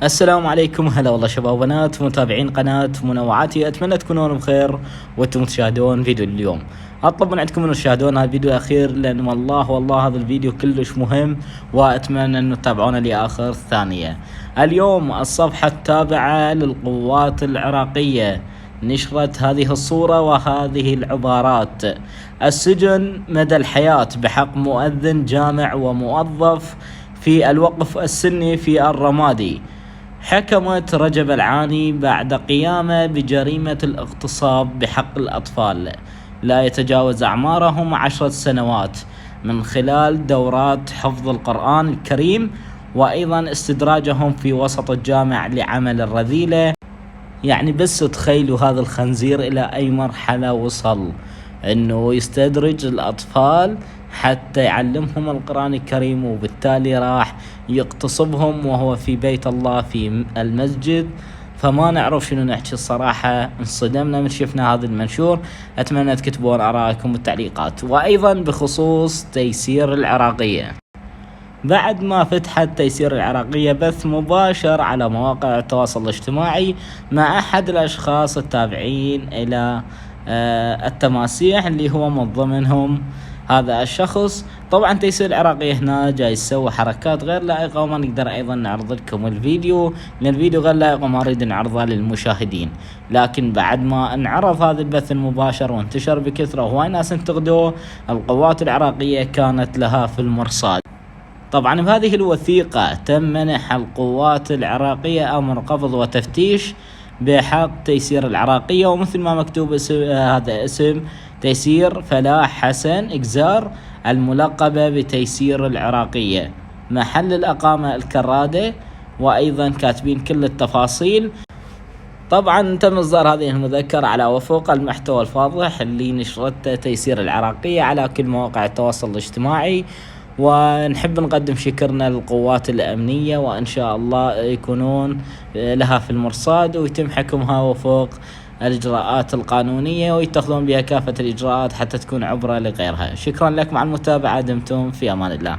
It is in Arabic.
السلام عليكم، هلا والله شباب وبنات متابعين قناة منوعاتي، اتمنى تكونون بخير وانتم تشاهدون فيديو اليوم. اطلب من عندكم انه تشاهدون هذا الفيديو الاخير، لان والله هذا الفيديو كلش مهم، واتمنى انه تتابعونه لاخر ثانية. اليوم الصفحة التابعة للقوات العراقية نشرت هذه الصورة وهذه العبارات: السجن مدى الحياة بحق مؤذن جامع وموظف في الوقف السني في الرمادي. حكمت رجب العاني بعد قيامه بجريمة الاغتصاب بحق الأطفال لا يتجاوز أعمارهم 10 سنوات من خلال دورات حفظ القرآن الكريم، وأيضا استدراجهم في وسط الجامع لعمل الرذيلة. يعني بس تخيلوا هذا الخنزير إلى أي مرحلة وصل، انه يستدرج الاطفال حتى يعلمهم القرآن الكريم، وبالتالي راح يغتصبهم وهو في بيت الله في المسجد. فما نعرف شنو نحكي الصراحة، انصدمنا من شفنا هذا المنشور. اتمنى تكتبون ارائكم بالتعليقات. وايضا بخصوص تيسير العراقية، بعد ما فتحت تيسير العراقية بث مباشر على مواقع التواصل الاجتماعي مع أحد الأشخاص التابعين إلى التماسيح، اللي هو من ضمنهم هذا الشخص. طبعا تيسير العراقية هنا جاي يسوي حركات غير لائقة، وما نقدر أيضا نعرض لكم الفيديو لأن الفيديو غير لائق وما نريد نعرضه للمشاهدين. لكن بعد ما انعرض هذا البث المباشر وانتشر بكثرة وهواي ناس انتقدوه، القوات العراقية كانت لها في المرصاد. طبعا بهذه الوثيقة تم منح القوات العراقية أمر قبض وتفتيش بحق تيسير العراقية، ومثل ما مكتوب هذا اسم تيسير فلاح حسن إجزار، الملقبة بتيسير العراقية، محل الأقامة الكرادة، وأيضا كاتبين كل التفاصيل. طبعا تم إصدار هذه المذكرة على وفق المحتوى الفاضح اللي نشرته تيسير العراقية على كل مواقع التواصل الاجتماعي. ونحب نقدم شكرنا للقوات الأمنية، وإن شاء الله يكونون لها في المرصاد ويتم حكمها وفوق الإجراءات القانونية، ويتخذون بها كافة الإجراءات حتى تكون عبرة لغيرها. شكرا لكم على المتابعة، دمتم في أمان الله.